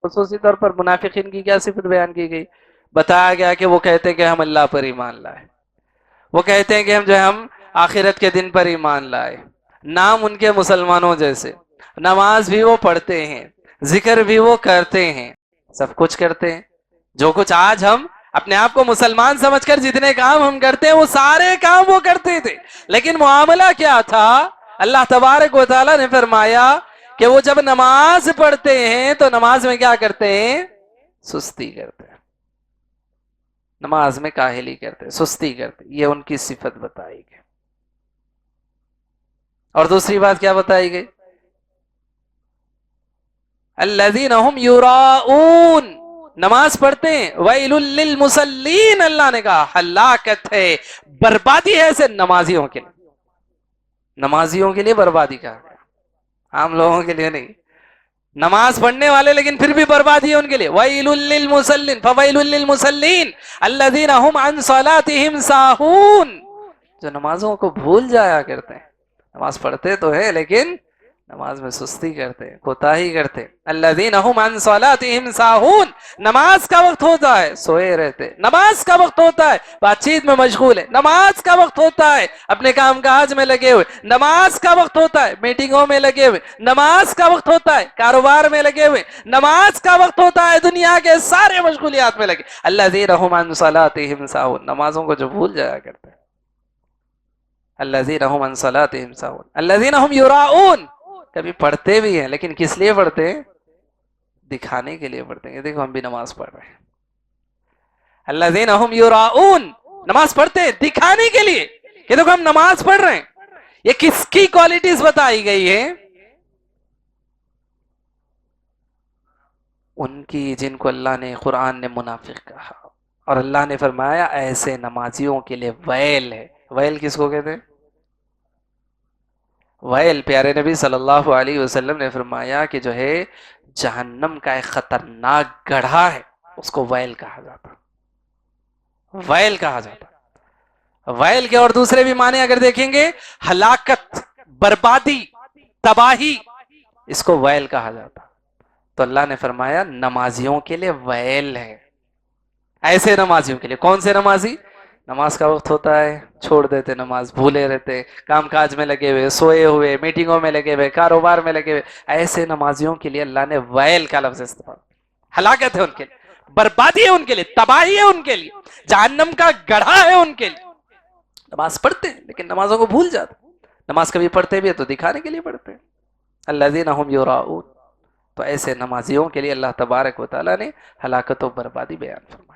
خصوصی طور پر منافقین کی کیا صفت بیان کی گئی؟ بتایا گیا کہ وہ کہتے ہیں کہ ہم اللہ پر ایمان لائے، وہ کہتے ہیں کہ ہم آخرت کے دن پر ایمان لائے، نام ان کے مسلمانوں جیسے، نماز بھی وہ پڑھتے ہیں، ذکر بھی وہ کرتے ہیں، سب کچھ کرتے ہیں، جو کچھ آج ہم اپنے آپ کو مسلمان سمجھ کر جتنے کام ہم کرتے ہیں وہ سارے کام وہ کرتے تھے، لیکن معاملہ کیا تھا؟ اللہ تبارک و تعالیٰ نے فرمایا کہ وہ جب نماز پڑھتے ہیں تو نماز میں کیا کرتے ہیں؟ سستی کرتے ہیں، نماز میں کاہلی کرتے ہیں، سستی کرتے ہیں، یہ ان کی صفت بتائی گئی۔ اور دوسری بات کیا بتائی گئی؟ الذین هم یراؤون، نماز پڑھتے ہیں، ویل للمصلین، اللہ نے کہا ہلاکت ہے، بربادی ہے ایسے نمازیوں کے لیے، نمازیوں کے لیے بربادی کہا گیا، عام لوگوں کے لیے نہیں، نماز پڑھنے والے لیکن پھر بھی بربادی ہے ان کے لیے۔ ویل للمصلین فویل للمصلین الذین هم عن صلاتهم ساہون، جو نمازوں کو بھول جایا کرتے ہیں، نماز پڑھتے تو ہے لیکن نماز میں سستی کرتے، کوتاہی کرتے۔ الذین هم عن صلاتهم ساہون، نماز کا وقت ہوتا ہے سوئے رہتے، نماز کا وقت ہوتا ہے بات چیت میں مشغول ہے، نماز کا وقت ہوتا ہے اپنے کام کاج میں لگے ہوئے، نماز کا وقت ہوتا ہے میٹنگوں میں لگے ہوئے، نماز کا وقت ہوتا ہے کاروبار میں لگے ہوئے، نماز کا وقت ہوتا ہے دنیا کے سارے مشغولیات میں لگے۔ الذین هم عن صلاتهم ساہون، نمازوں کو جو بھول جایا کرتے ہیں۔ الذین هم عن صلاتهم ساہون الذین هم یراؤون، کبھی پڑھتے بھی ہیں لیکن کس لیے پڑھتے ہیں؟ دکھانے کے لیے پڑھتے ہیں، یہ دیکھو ہم بھی نماز پڑھ رہے ہیں۔ الذین هم یراؤون، نماز پڑھتے ہیں دکھانے کے لیے، یہ دیکھو ہم نماز پڑھ رہے ہیں۔ یہ کس کی کوالٹیز بتائی گئی ہے؟ ان کی جن کو اللہ نے قرآن نے منافق کہا، اور اللہ نے فرمایا ایسے نمازیوں کے لیے ویل ہے۔ ویل کس کو کہتے ہیں؟ ویل پیارے نبی صلی اللہ علیہ وسلم نے فرمایا کہ جو ہے جہنم کا ایک خطرناک گڑھا ہے، اس کو ویل کہا جاتا، ویل کہا جاتا۔ ویل کے اور دوسرے بھی معنی اگر دیکھیں گے، ہلاکت، بربادی، تباہی، اس کو ویل کہا جاتا۔ تو اللہ نے فرمایا نمازیوں کے لیے ویل ہے، ایسے نمازیوں کے لیے۔ کون سے نمازی؟ نماز کا وقت ہوتا ہے چھوڑ دیتے، نماز بھولے رہتے، کام کاج میں لگے ہوئے، سوئے ہوئے، میٹنگوں میں لگے ہوئے، کاروبار میں لگے ہوئے، ایسے نمازیوں کے لیے اللہ نے ویل کا لفظ استعمال، ہلاکت ہے ان کے لیے، بربادی ہے ان کے لیے، تباہی ہے ان کے لیے، جہنم کا گڑھا ہے ان کے لیے۔ نماز پڑھتے ہیں لیکن نمازوں کو بھول جاتے، نماز کبھی پڑھتے بھی ہے تو دکھانے کے لیے پڑھتے ہیں۔ الذین هم یراؤون، تو ایسے نمازیوں کے لیے اللہ تبارک و تعالیٰ نے ہلاکت و بربادی بیان فرمائی۔